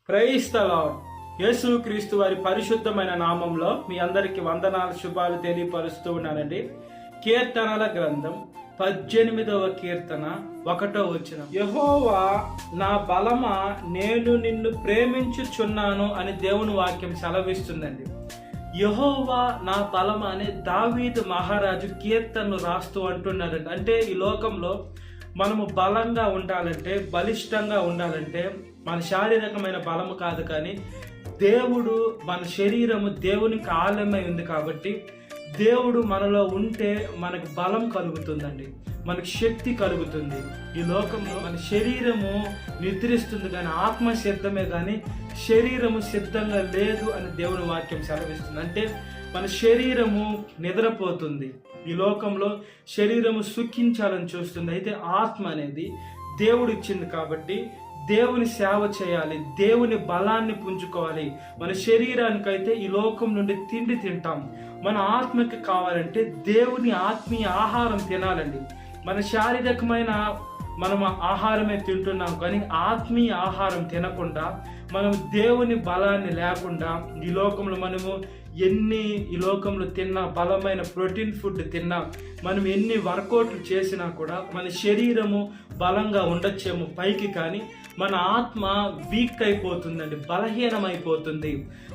Praise the lord. యేసు క్రీస్తు వారి పరిశుద్ధమైన నామంలో మీ అందరికి వందనాలు శుభాలు తెలియపరుస్తూ ఉన్నానండి. కీర్తనల గ్రంథం 18వ కీర్తన 1వ వచనం, యెహోవా నా బలమా నేను నిన్ను ప్రేమించుచున్నాను అని దేవుని వాక్యం సెలవిస్తుందండి. యెహోవా నా బలమా అనే దావీదు మహారాజు కీర్తనలు రాస్తూ అంటున్నారండి. అంటే ఈ లోకంలో మనము బలంగా ఉండాలంటే, బలిష్టంగా ఉండాలంటే మన శారీరకమైన బలము కాదు, కానీ దేవుడు, మన శరీరము దేవునికి ఆలయమై ఉంది కాబట్టి దేవుడు మనలో ఉంటే మనకు బలం కలుగుతుందండి, మనకు శక్తి కలుగుతుంది. ఈ లోకంలో మన శరీరము నిద్రిస్తుంది కానీ ఆత్మ సిద్ధమే కానీ శరీరము సిద్ధంగా లేదు అని దేవుని వాక్యం సెలవిస్తుంది. అంటే మన శరీరము నిద్రపోతుంది, ఈ లోకంలో శరీరము సుఖించాలని చూస్తుంది. అయితే ఆత్మ అనేది దేవుడు ఇచ్చింది కాబట్టి దేవుని సేవ చేయాలి, దేవుని బలాన్ని పుంజుకోవాలి. మన శరీరానికైతే ఈ లోకం నుండి తిండి తింటాం, మన ఆత్మకి కావాలంటే దేవుని ఆత్మీయ ఆహారం తినాలండి. మన శారీరకమైన మనం ఆహారమే తింటున్నాం కానీ ఆత్మీయ ఆహారం తినకుండా, మనం దేవుని బలాన్ని లేకుండా ఈ లోకంలో మనము ఈ లోకంలో తిన్నా, బలమైన ప్రోటీన్ ఫుడ్ తిన్నా, మనం ఎన్ని వర్కౌట్లు చేసినా కూడా మన శరీరము బలంగా ఉండొచ్చేమో పైకి, కానీ మన ఆత్మ వీక్ అయిపోతుందండి, బలహీనమైపోతుంది.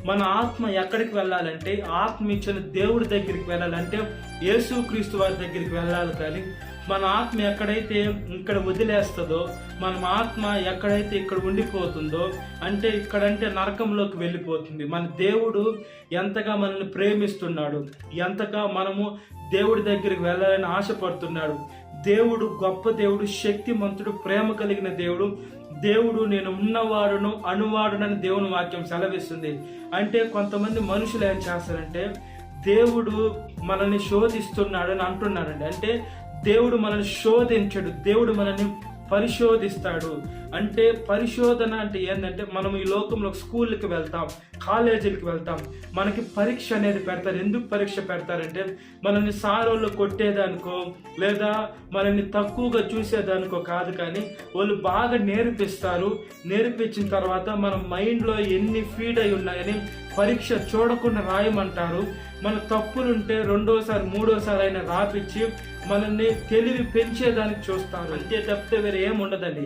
మన ఆత్మ ఎక్కడికి వెళ్ళాలంటే, ఆత్మ ఇచ్చిన దేవుడి దగ్గరికి వెళ్ళాలంటే యేసుక్రీస్తు వారి దగ్గరికి వెళ్ళాలి. కానీ మన ఆత్మ ఎక్కడైతే ఇక్కడ వదిలేస్తుందో, మన ఆత్మ ఎక్కడైతే ఇక్కడ ఉండిపోతుందో, అంటే ఇక్కడంటే నరకంలోకి వెళ్ళిపోతుంది. మన దేవుడు ఎంతగా మనల్ని ప్రేమిస్తున్నాడు, ఎంతగా మనము దేవుడి దగ్గరికి వెళ్ళాలని ఆశపడుతున్నాడు. దేవుడు గొప్ప దేవుడు, శక్తిమంతుడు, ప్రేమ కలిగిన దేవుడు. దేవుడు నేను ఉన్నవాడును అనువాడునని దేవుని వాక్యం సెలవిస్తుంది. అంటే కొంతమంది మనుషులు ఏం చేస్తారంటే, దేవుడు మనల్ని శోధిస్తున్నాడు అని అంటున్నారండి. అంటే దేవుడు మనల్ని శోధించడు, దేవుడు మనల్ని పరిశోధిస్తాడు. అంటే పరిశోధన అంటే ఏంటంటే, మనం ఈ లోకంలో స్కూళ్ళకి వెళ్తాం, కాలేజీలకు వెళ్తాం, మనకి పరీక్ష అనేది పెడతారు. ఎందుకు పరీక్ష పెడతారంటే, మనల్ని సారోళ్ళు కొట్టేదానికో లేదా మనల్ని తక్కువగా చూసేదానికో కాదు, కానీ వాళ్ళు బాగా నేర్పిస్తారు. నేర్పించిన తర్వాత మన మైండ్లో ఎన్ని ఫీడ్ అయి ఉన్నాయని పరీక్ష చూడకుండా రాయమంటారు. మన తప్పులుంటే రెండోసారి మూడోసారి అయినా రాపిచ్చి మనల్ని తెలివి పెంచేదానికి చూస్తారు. అంతే తప్పితే వేరే ఏముండదండి.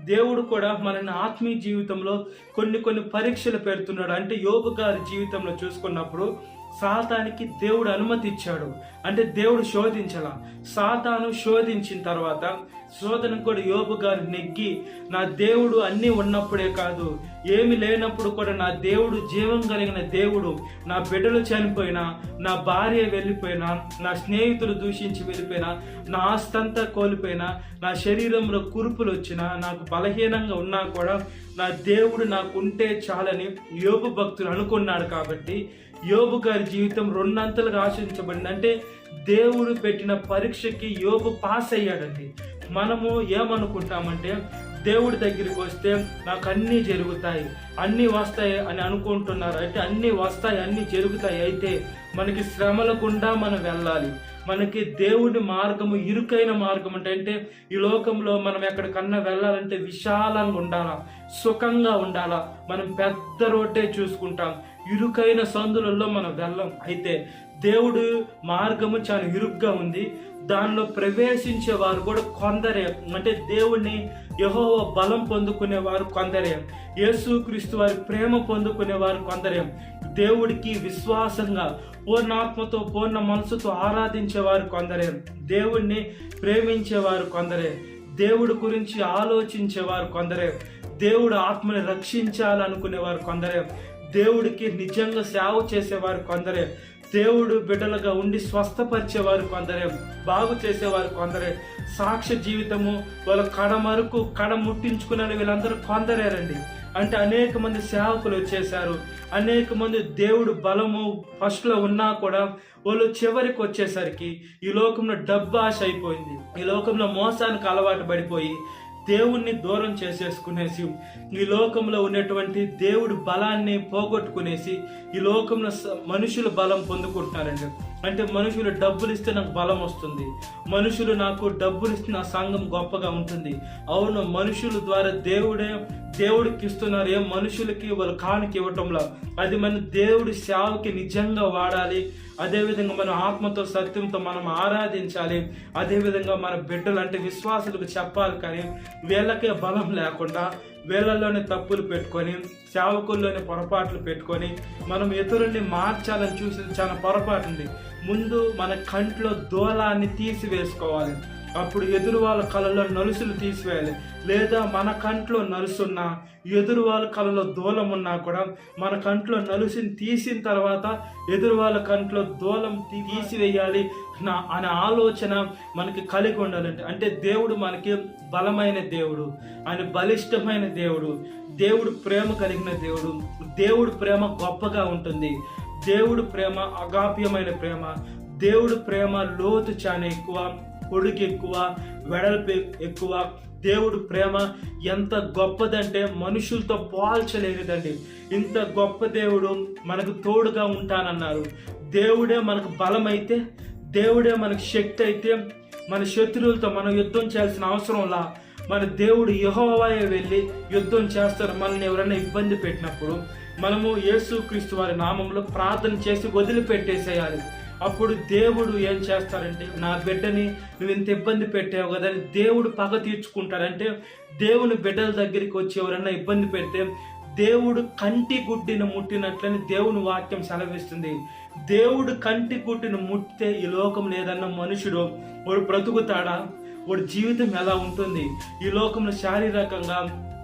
దేవుడు కూడా మనల్ని ఆత్మీయ జీవితంలో కొన్ని పరీక్షలు పెడుతున్నాడు. అంటే యోబు గారి జీవితంలో చూసుకున్నప్పుడు సాతానికి దేవుడు అనుమతి ఇచ్చాడు. అంటే దేవుడు శోధించాల. సాతాను శోధించిన తర్వాత శోధన కూడా యోబు గారు నెగ్గి, నా దేవుడు అన్నీ ఉన్నప్పుడే కాదు, ఏమి లేనప్పుడు కూడా నా దేవుడు జీవం కలిగిన దేవుడు. నా బిడ్డలు చనిపోయినా, నా భార్య వెళ్ళిపోయినా, నా స్నేహితులు దూషించి వెళ్ళిపోయినా, నా ఆస్తంతా కోల్పోయినా, నా శరీరంలో కురుపులు వచ్చినా, నాకు బలహీనంగా ఉన్నా కూడా నా దేవుడు నాకుంటే చాలని యోబు భక్తులు అనుకున్నాడు. కాబట్టి యోబు గారి జీవితం రెండంతలుగా ఆశించబడింది. అంటే దేవుడు పెట్టిన పరీక్షకి యోబు పాస్ అయ్యాడండి. మనము ఏమనుకుంటామంటే, దేవుడి దగ్గరికి వస్తే నాకు అన్నీ జరుగుతాయి, అన్నీ వస్తాయి అని అనుకుంటున్నారు. అయితే అన్నీ వస్తాయి, అన్నీ జరుగుతాయి. అయితే మనకి శ్రమల గుండా మనం వెళ్ళాలి. మనకి దేవుడి మార్గము ఇరుకైన మార్గం అంటే ఈ లోకంలో మనం ఎక్కడికన్నా వెళ్ళాలంటే విశాలంగా ఉండాలా, సుఖంగా ఉండాలా. మనం పెద్ద రోడ్డే చూసుకుంటాం, ఇరుకైన సందులలో మనం వెళ్ళం. అయితే దేవుడు మార్గము చాలా ఇరుగ్గా ఉంది, దానిలో ప్రవేశించే వారు కూడా కొందరే. అంటే దేవుణ్ణి, యెహోవా బలం పొందుకునేవారు కొందరే, యేసుక్రీస్తు వారి ప్రేమ పొందుకునేవారు కొందరే, దేవుడికి విశ్వాసంగా పూర్ణాత్మతో పూర్ణ మనసుతో ఆరాధించేవారు కొందరే, దేవుణ్ణి ప్రేమించేవారు కొందరే, దేవుడి గురించి ఆలోచించేవారు కొందరే, దేవుడు ఆత్మని రక్షించాలనుకునేవారు కొందరే, దేవుడికి నిజంగా సేవ చేసేవారు కొందరే, దేవుడు బిడ్డలుగా ఉండి స్వస్థపరిచేవారు కొందరే, బాగు చేసేవారు కొందరే, సాక్ష్య జీవితము వాళ్ళ కడ ముట్టించుకునే వీళ్ళందరూ కొందరేరండి. అంటే అనేక మంది సేవకులు వచ్చేసారు, అనేక మంది దేవుడు బలము ఫస్ట్లో ఉన్నా కూడా వాళ్ళు చివరికి వచ్చేసరికి ఈ లోకంలో డబ్బు ఆశ అయిపోయింది, ఈ లోకంలో మోసానికి అలవాటు పడిపోయి దేవుణ్ణి దూరం చేసేసుకునేసి ఈ లోకంలో ఉన్నటువంటి దేవుడి బలాన్ని పోగొట్టుకునేసి ఈ లోకంలో మనుషుల బలం పొందుకుంటున్నారండి. అంటే మనుషులు డబ్బులు ఇస్తే నాకు బలం వస్తుంది, మనుషులు నాకు డబ్బులు ఇస్తే నా సంఘం గొప్పగా ఉంటుంది. అవును, మనుషుల ద్వారా దేవుడికి ఇస్తున్నారు, ఏం మనుషులకి వాళ్ళు కానుక ఇవ్వటంలో. అది మన దేవుడి సేవకి నిజంగా వాడాలి. అదేవిధంగా మన ఆత్మతో సత్యంతో మనం ఆరాధించాలి. అదేవిధంగా మన బిడ్డలు అంటే విశ్వాసులకు చెప్పాలి. కానీ వీళ్ళకే బలం లేకుండా వీళ్ళలోనే తప్పులు పెట్టుకొని సేవకుల్లోనే పొరపాట్లు పెట్టుకొని మనం ఇతరుల్ని మార్చాలని చూసేది చాలా పొరపాటు ఉంది. ముందు మన కంట్లో దూలాన్ని తీసివేసుకోవాలి. అప్పుడు ఎదురు వాళ్ళ కళ్ళలో నలుసులు తీసివేయాలి. లేదా మన కంట్లో నలుసున్నా ఎదురు వాళ్ళ కళ్ళలో దూలం ఉన్నా కూడా మన కంట్లో నలుసుని తీసిన తర్వాత ఎదురు వాళ్ళ కంట్లో దూలం తీసివేయాలి అనే ఆలోచన మనకి కలిగి ఉండాలంటే. అంటే దేవుడు మనకి బలమైన దేవుడు, ఆయన బలిష్టమైన దేవుడు, దేవుడు ప్రేమ కలిగిన దేవుడు. దేవుడు ప్రేమ గొప్పగా ఉంటుంది. దేవుడు ప్రేమ అగాప్యమైన ప్రేమ. దేవుడు ప్రేమ లోతు చాలా ఎక్కువ, పొడుగు ఎక్కువ, వెడల్పు ఎక్కువ. దేవుడు ప్రేమ ఎంత గొప్పదంటే మనుషులతో పోల్చలేనిదండి. ఇంత గొప్ప దేవుడు మనకు తోడుగా ఉంటానన్నారు. దేవుడే మనకు బలమైతే, దేవుడే మనకు శక్తి అయితే మన శత్రువులతో మనం యుద్ధం చేయాల్సిన అవసరంలా మన దేవుడు యెహోవాయే వెళ్ళి యుద్ధం చేస్తారు. మనల్ని ఎవరైనా ఇబ్బంది పెట్టినప్పుడు మనము యేసుక్రీస్తు వారి నామంలో ప్రార్థన చేసి వదిలిపెట్టేసేయాలి. అప్పుడు దేవుడు ఏం చేస్తారంటే, నా బిడ్డని నువ్వు ఇంత ఇబ్బంది పెట్టావు కదా అని దేవుడు పగ తీర్చుకుంటారంటే. దేవుని బిడ్డల దగ్గరికి వచ్చి ఎవరన్నా ఇబ్బంది పెడితే దేవుడు కంటి గుడ్డిని ముట్టినట్లని దేవుని వాక్యం సెలవిస్తుంది. దేవుడు కంటి గుడ్డిని ముట్టితే ఈ లోకంలో ఏదన్నా మనుషుడు వాడు బ్రతుకుతాడా? వాడి జీవితం ఎలా ఉంటుంది? ఈ లోకంలో శారీరకంగా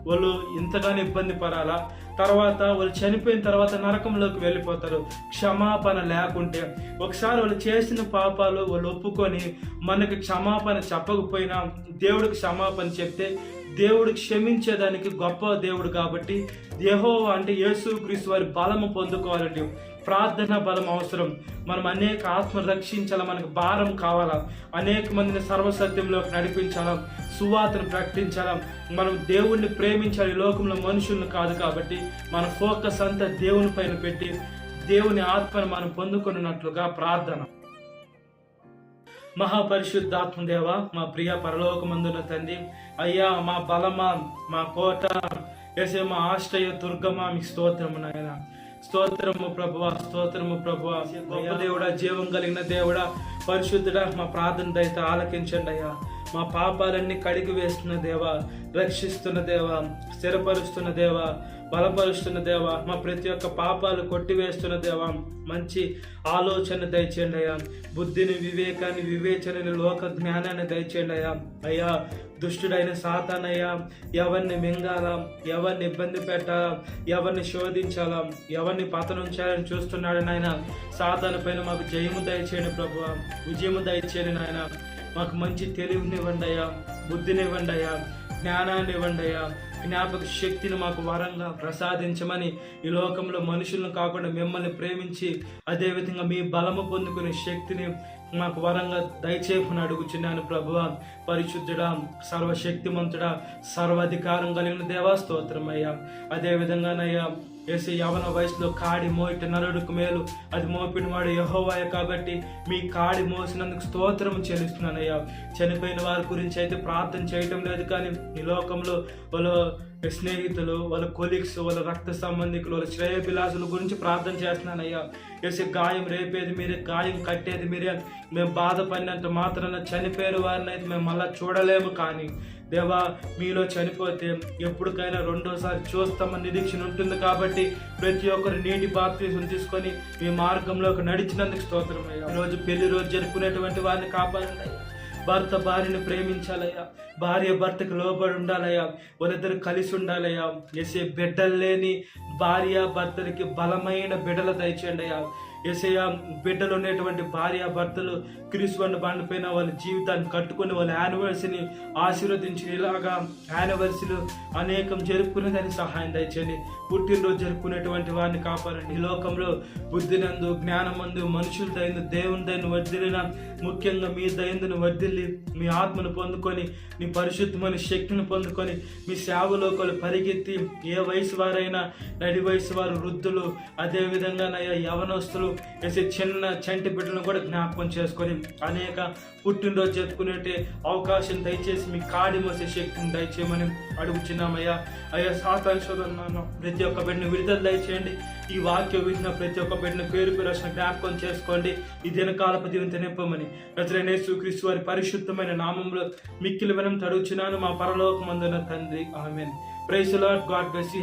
వాళ్ళు ఇంతగానో ఇబ్బంది పడాలా? తర్వాత వాళ్ళు చనిపోయిన తర్వాత నరకంలోకి వెళ్ళిపోతారు క్షమాపణ లేకుంటే. ఒకసారి వాళ్ళు చేసిన పాపాలు వాళ్ళు ఒప్పుకొని మనకి క్షమాపణ చెప్పకపోయినా దేవుడికి క్షమాపణ చెప్తే దేవుడు క్షమించేదానికి గొప్ప దేవుడు. కాబట్టి యెహోవా అంటే యేసుక్రీస్తు వారి బలము పొందుకోవాలండి. ప్రార్థన బలం అవసరం. మనం అనేక ఆత్మ రక్షించాలా, మనకు భారం కావాలా, అనేక మందిని సర్వసత్యంలోకి నడిపించాలా, సువార్తను ప్రకటించాలా, మనం దేవుణ్ణి ప్రేమించాలి, లోకంలో మనుషులను కాదు. కాబట్టి మన ఫోకస్ అంతా దేవుని పైన పెట్టి దేవుని ఆత్మను మనం పొందుకున్నట్లుగా ప్రార్థన. మహాపరిశుద్ధాత్మ దేవ, మా ప్రియ పరలోకమందున తండ్రి, అయ్యా మా బలమా, మా కోట, యేసే మా ఆశ్రయ దుర్గమా, మీకు స్తోత్రము నాయన. స్తోత్రము ప్రభువా, స్తోత్రము ప్రభువా. గొప్ప దేవుడా, జీవం కలిగిన దేవుడా, పరిశుద్ధుడా, మా ప్రార్థన దయతో ఆలకించండి అయ్యా. మా పాపాలన్నీ కడిగి వేస్తున్న దేవా, రక్షిస్తున్న దేవా, స్థిరపరుస్తున్న దేవా, బలపరుస్తున్న దేవా, మా ప్రతి ఒక్క పాపాలు కొట్టివేస్తున్న దేవా, మంచి ఆలోచన దయచేయండి అయ్యా. బుద్ధిని, వివేకాన్ని, వివేచనని, లోక జ్ఞానాన్ని దయచేయండి అయ్యా. అయ్యా దుష్టుడైన సాతానయ్యా ఎవరిని మింగాలా, ఎవరిని ఇబ్బంది పెట్టాలా, ఎవరిని శోధించాలా, ఎవరిని పతనం చేయాలని చూస్తున్నాడు నాయన. సాతాను పైన మాకు జయము దయచేయండి ప్రభువా, విజయము దయచేయండి నాయన. మాకు మంచి తెలివినివ్వండి అయ్యా, బుద్ధినివ్వండి అయ్యా, జ్ఞానాన్ని ఇవ్వండి అయ్యా. జ్ఞాపక శక్తిని మాకు వరంగా ప్రసాదించమని, ఈ లోకంలో మనుషులను కాకుండా మిమ్మల్ని ప్రేమించి అదేవిధంగా మీ బలము పొందుకునే శక్తిని మాకు వరంగా దయచేయమని అడుగుచున్నాను ప్రభువా. పరిశుద్ధుడా, సర్వశక్తిమంతుడా, సర్వాధికారం కలిగిన దేవా, స్తోత్రమయ్యా. అదేవిధంగానయ్యా యేసు యవన వయసులో కాడి మోయిట నరుడుకు మేలు, అది మోపిన వాడు యెహోవాయే. కాబట్టి మీ కాడి మోసినందుకు స్తోత్రం చెల్లిస్తున్నానయ్యా. చనిపోయిన వారి గురించి అయితే ప్రార్థన చేయటం లేదు, కానీ ఈ లోకంలో వాళ్ళ స్నేహితులు, వాళ్ళ కొలీగ్స్, వాళ్ళ రక్త సంబంధికులు, వాళ్ళ శ్రేయభిలాసుల గురించి ప్రార్థన చేస్తున్నానయ్యా. యేసు గాయం రేపేది మీరే, గాయం కట్టేది మీరే. మేము బాధపడినంత మాత్రాన చనిపోయిన వారిని అయితే మేము మళ్ళీ చూడలేము, కానీ దేవా మీలో చనిపోతే ఎప్పటికైనా రెండోసారి చూస్తామని నిరీక్షణ ఉంటుంది. కాబట్టి ప్రతి ఒక్కరు నీటి బాప్తిసం తీసుకొని మీ మార్గంలోకి నడిచినందుకు స్తోత్రమయ్యా. ఈరోజు పెళ్లి రోజు జరుపుకునేటువంటి వారిని కాపాడండి. భర్త భార్యను ప్రేమించాలయ్యా, భార్య భర్తకు లోబడి ఉండాలయ్యా, వాళ్ళిద్దరు కలిసి ఉండాలయ్యా. యేసే బిడ్డలు లేని భార్య భర్తలకి బలమైన బిడ్డలు దయచేయండి అయ్యా. యేసయ్య బిడ్డలు ఉండేటువంటి భార్య భర్తలు క్రీస్తు బండి పైన వాళ్ళ జీవితాన్ని కట్టుకుని వాళ్ళ యానివర్సరీని ఆశీర్వదించి ఇలాగా యానివర్సరీలు అనేకం జరుపుకునేదానికి సహాయం దయచేయండి. పుట్టినరోజు జరుపుకునేటువంటి వారిని కాపాడండి. ఈ లోకంలో బుద్ధినందు, జ్ఞానమందు, మనుషుల దయందు, దేవుని దయను వర్ధిల్లిన, ముఖ్యంగా మీ దయందును వర్ధిల్లి మీ ఆత్మను పొందుకొని, మీ పరిశుద్ధమైన శక్తిని పొందుకొని మీ సేవలోకి పరిగెత్తి ఏ వయసు వారైనా, నడి వయసు వారు, వృద్ధులు, అదేవిధంగా యవనస్తులు, వేసే చిన్న చంటి బిడ్డలను కూడా జ్ఞాపకం చేసుకొని అనేక పుట్టినరోజు జరుపుకునే అవకాశం దయచేసి మీ కాడి మోసే శక్తిని దయచేయమని అడుగుచున్నామయ్యా. అయ్యా సాతాను శోధన ప్రతి ఒక్క బిడ్డను విడుదల దయచేయండి. ఈ వాక్యం విన్న ప్రతి ఒక్క బిడ్డను పేరు పేరు జ్ఞాపకం చేసుకోండి. ఈ దినకాలపు దీవెనతో నింపమని నజరేయుడైన యేసుక్రీస్తు వారి పరిశుద్ధమైన నామములో మిక్కిలి వినయం అడుగుచున్నాను మా పరలోకమందున్న తండ్రి. ఆమేన్. Praise the Lord. God bless you.